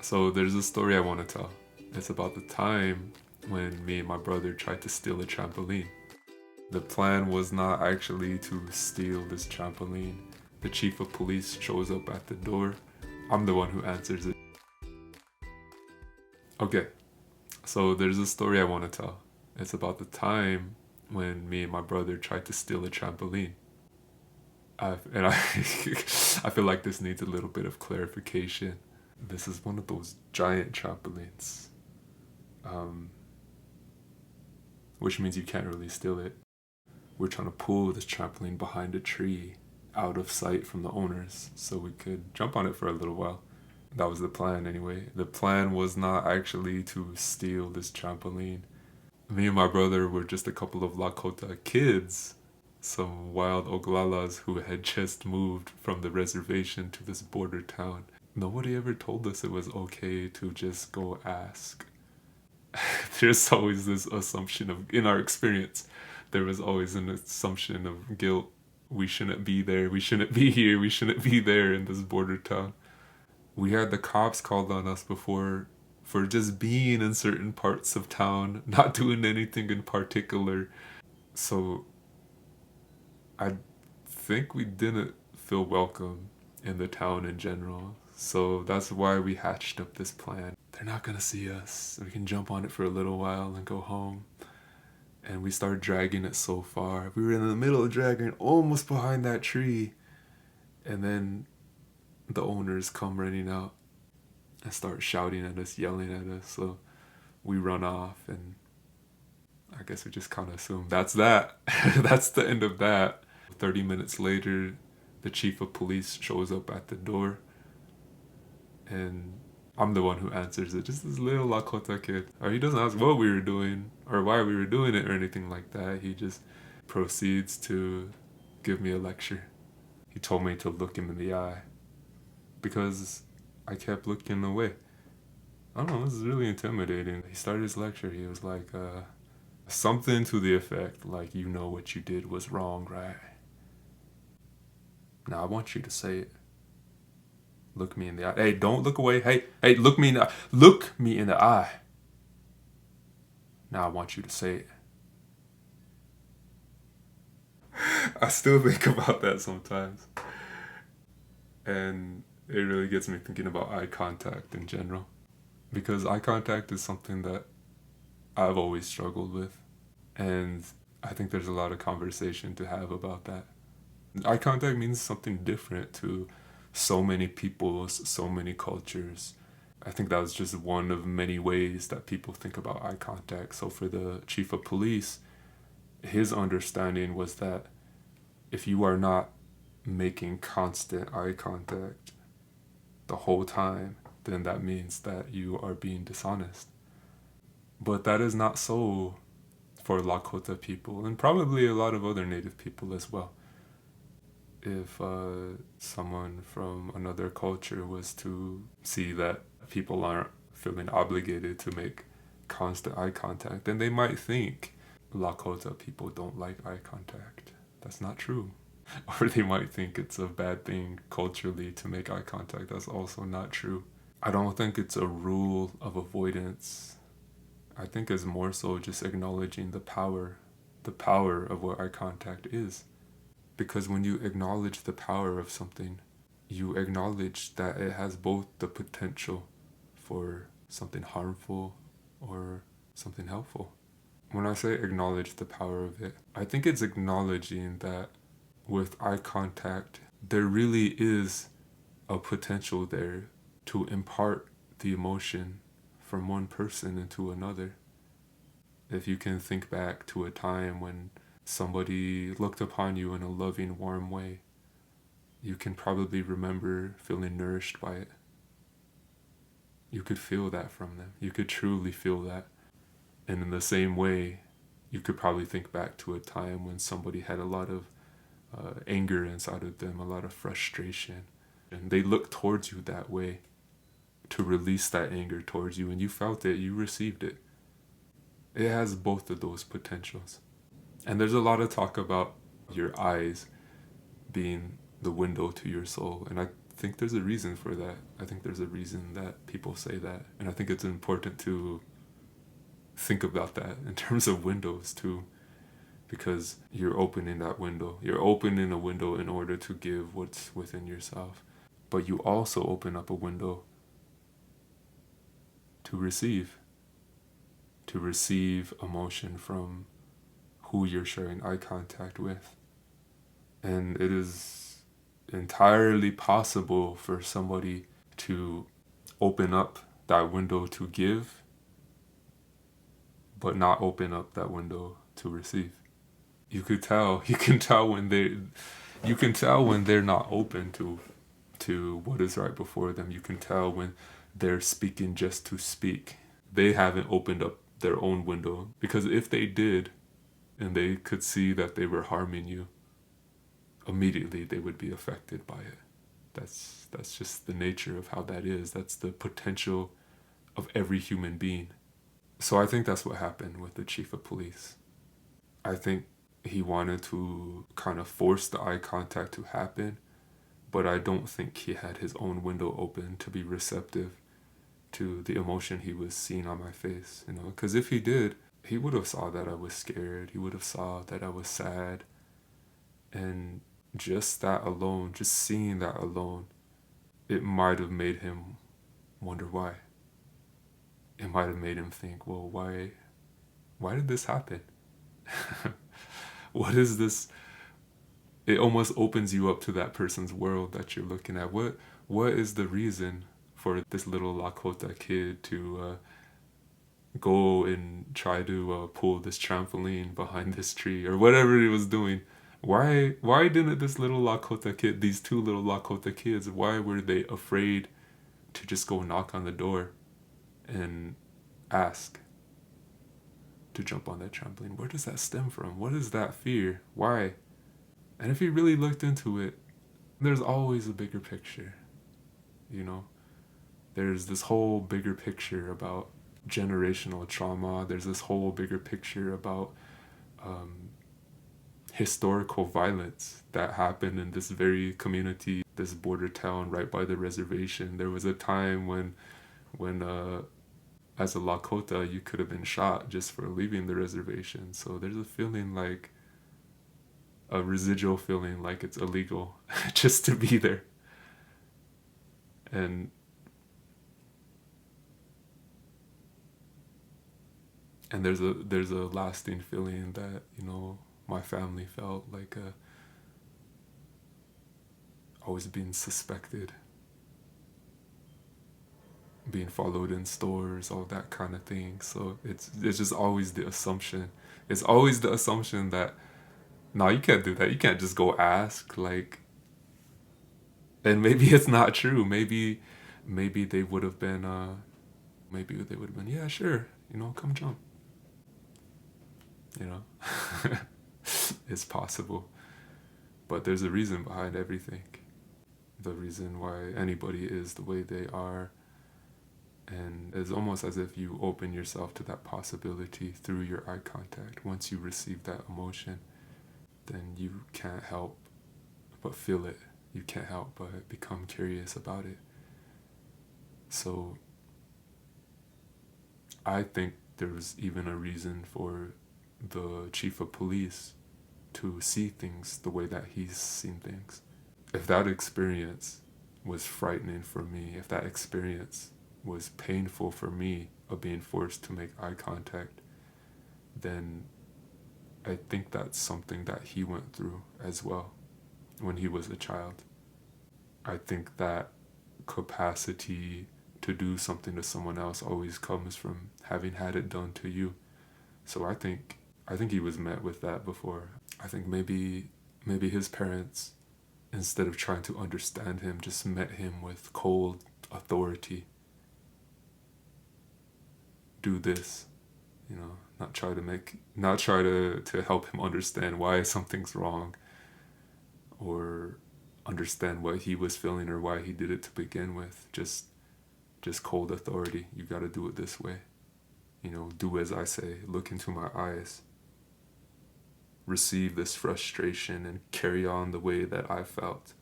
So there's a story I want to tell. It's about the time when me and my brother tried to steal a trampoline. The plan was not actually to steal this trampoline. The chief of police shows up at the door. I'm the one who answers it. Okay, so there's a story I want to tell. It's about the time when me and my brother tried to steal a trampoline. And I, I feel like this needs a little bit of clarification. This is one of those giant trampolines, um, which means you can't really steal it. We're trying to pull this trampoline behind a tree out of sight from the owners so we could jump on it for a little while. That was the plan anyway. The plan was not actually to steal this trampoline. Me and my brother were just a couple of Lakota kids, some wild Oglalas who had just moved from the reservation to this border town. Nobody ever told us it was okay to just go ask. There's always this assumption of, in our experience, there was always an assumption of guilt. We shouldn't be there, we shouldn't be here, we shouldn't be there in this border town. We had the cops called on us before for just being in certain parts of town, not doing anything in particular. So I think we didn't feel welcome in the town in general. So that's why we hatched up this plan. They're not gonna see us. We can jump on it for a little while and go home. And we started dragging it so far. We were in the middle of dragging almost behind that tree. And then the owners come running out and start shouting at us, yelling at us. So we run off, and I guess we just kind of assume that's that. That's the end of that. 30 minutes later, the chief of police shows up at the door, and I'm the one who answers it. Just this little Lakota kid. Or he doesn't ask what we were doing or why we were doing it or anything like that. He just proceeds to give me a lecture. He told me to look him in the eye because I kept looking away. I don't know, this is really intimidating. He started his lecture. He was like, something to the effect, like, you know what you did was wrong, right? Now I want you to say it. Look me in the eye. Hey, don't look away. Hey, look me in the eye. Look me in the eye. Now I want you to say it. I still think about that sometimes. And it really gets me thinking about eye contact in general. Because eye contact is something that I've always struggled with. And I think there's a lot of conversation to have about that. Eye contact means something different to so many peoples, so many cultures. I think that was just one of many ways that people think about eye contact. So for the chief of police, his understanding was that if you are not making constant eye contact the whole time, then that means that you are being dishonest. But that is not so for Lakota people, and probably a lot of other native people as well. If someone from another culture was to see that people aren't feeling obligated to make constant eye contact, then they might think Lakota people don't like eye contact. That's not true. Or they might think it's a bad thing culturally to make eye contact. That's also not true. I don't think it's a rule of avoidance. I think it's more so just acknowledging the power of what eye contact is. Because when you acknowledge the power of something, you acknowledge that it has both the potential for something harmful or something helpful. When I say acknowledge the power of it, I think it's acknowledging that with eye contact, there really is a potential there to impart the emotion from one person into another. If you can think back to a time when somebody looked upon you in a loving, warm way, you can probably remember feeling nourished by it. You could feel that from them. You could truly feel that. And in the same way, you could probably think back to a time when somebody had a lot of anger inside of them, a lot of frustration. And they looked towards you that way to release that anger towards you, and you felt it, you received it. It has both of those potentials. And there's a lot of talk about your eyes being the window to your soul. And I think there's a reason for that. I think there's a reason that people say that. And I think it's important to think about that in terms of windows too, because you're opening that window. You're opening a window in order to give what's within yourself. But you also open up a window to receive emotion from who you're sharing eye contact with. And it is entirely possible for somebody to open up that window to give, but not open up that window to receive. You can tell when they're not open to what is right before them. You can tell when they're speaking just to speak. They haven't opened up their own window, because if they did and they could see that they were harming you, immediately they would be affected by it. That's just the nature of how that is. That's the potential of every human being. So I think that's what happened with the chief of police. I think he wanted to kind of force the eye contact to happen, but I don't think he had his own window open to be receptive to the emotion he was seeing on my face, you know, because if he did, he would have saw that I was scared. He would have saw that I was sad. And just that alone, just seeing that alone, it might have made him wonder why. It might have made him think, well, why did this happen? What is this? It almost opens you up to that person's world that you're looking at. What is the reason for this little Lakota kid to go and try to pull this trampoline behind this tree, or whatever he was doing? Why didn't this little Lakota kid, these two little Lakota kids, why were they afraid to just go knock on the door and ask to jump on that trampoline? Where does that stem from? What is that fear? Why? And if you really looked into it, there's always a bigger picture, you know? There's this whole bigger picture about generational trauma. There's this whole bigger picture about historical violence that happened in this very community, this border town right by the reservation. There was a time when as a Lakota, you could have been shot just for leaving the reservation. So there's a feeling like, a residual feeling like it's illegal just to be there. And there's a lasting feeling that, you know, my family felt like always being suspected, being followed in stores, all that kind of thing. So it's just always the assumption. It's always the assumption that, no, you can't do that. You can't just go ask, like, and maybe it's not true. Maybe they would have been, yeah, sure, you know, come jump. You know, it's possible. But there's a reason behind everything. The reason why anybody is the way they are. And it's almost as if you open yourself to that possibility through your eye contact. Once you receive that emotion, then you can't help but feel it. You can't help but become curious about it. So I think there's even a reason for the chief of police to see things the way that he's seen things. If that experience was frightening for me, if that experience was painful for me of being forced to make eye contact, then I think that's something that he went through as well when he was a child. I think that capacity to do something to someone else always comes from having had it done to you. So I think he was met with that before. I think maybe his parents, instead of trying to understand him, just met him with cold authority. Do this, you know, not try to help him understand why something's wrong, or understand what he was feeling or why he did it to begin with. Just cold authority. You got to do it this way. You know, do as I say. Look into my eyes. Receive this frustration and carry on the way that I felt.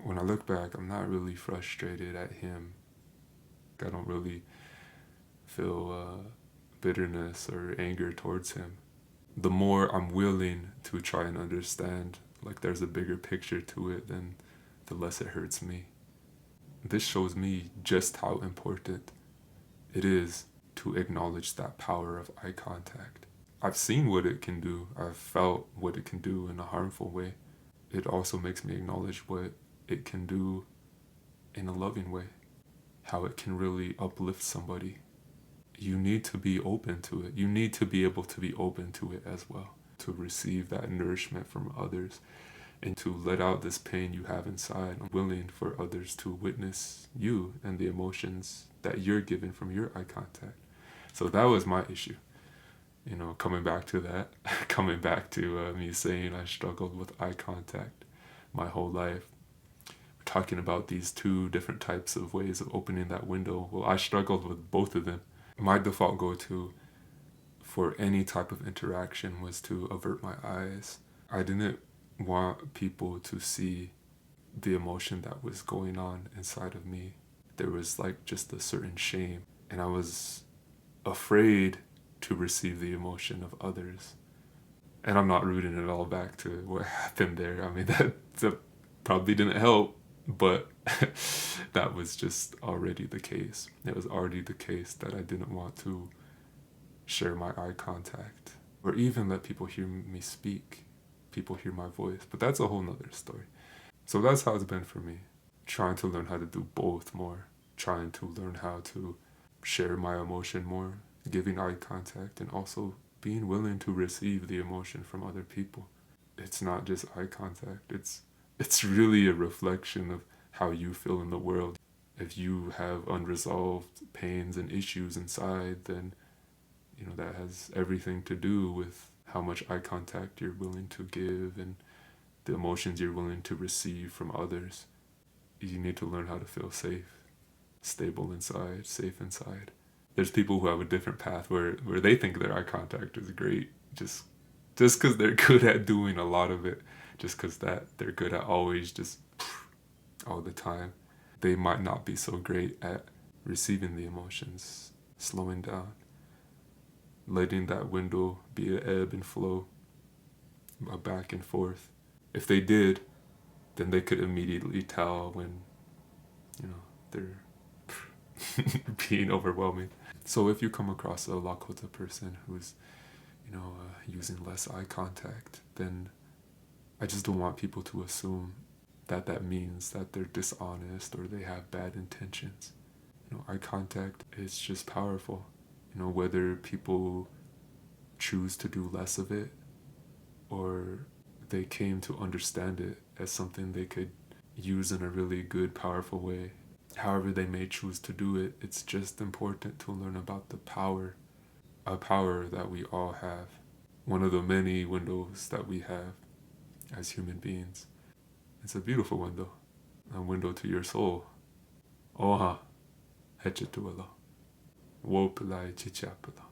When I look back, I'm not really frustrated at him. I don't really feel bitterness or anger towards him. The more I'm willing to try and understand, like there's a bigger picture to it, then the less it hurts me. This shows me just how important it is to acknowledge that power of eye contact. I've seen what it can do. I've felt what it can do in a harmful way. It also makes me acknowledge what it can do in a loving way, how it can really uplift somebody. You need to be open to it. You need to be able to be open to it as well, to receive that nourishment from others and to let out this pain you have inside. I'm willing for others to witness you and the emotions that you're given from your eye contact. So that was my issue. Coming back to that, coming back to me saying I struggled with eye contact my whole life. We're talking about these two different types of ways of opening that window. Well, I struggled with both of them. My default go-to for any type of interaction was to avert my eyes. I didn't want people to see the emotion that was going on inside of me. There was like just a certain shame, and I was afraid to receive the emotion of others. And I'm not rooting it all back to what happened there. I mean, that probably didn't help, but that was just already the case. It was already the case that I didn't want to share my eye contact or even let people hear me speak, people hear my voice. But that's a whole nother story. So that's how it's been for me, trying to learn how to do both more, trying to learn how to share my emotion more, giving eye contact, and also being willing to receive the emotion from other people. It's not just eye contact. It's really a reflection of how you feel in the world. If you have unresolved pains and issues inside, then that has everything to do with how much eye contact you're willing to give and the emotions you're willing to receive from others. You need to learn how to feel safe, stable inside, safe inside. There's people who have a different path where they think their eye contact is great just because they're good at doing a lot of it, just because that they're good at always just all the time. They might not be so great at receiving the emotions, slowing down, letting that window be an ebb and flow, a back and forth. If they did, then they could immediately tell when they're being overwhelming. So if you come across a Lakota person who's using less eye contact, then I just don't want people to assume that means that they're dishonest or they have bad intentions. Eye contact is just powerful. Whether people choose to do less of it or they came to understand it as something they could use in a really good, powerful way. However they may choose to do it, it's just important to learn about the power, a power that we all have. One of the many windows that we have as human beings. It's a beautiful window, a window to your soul. Oha, hechetuala, wopilai chichapala.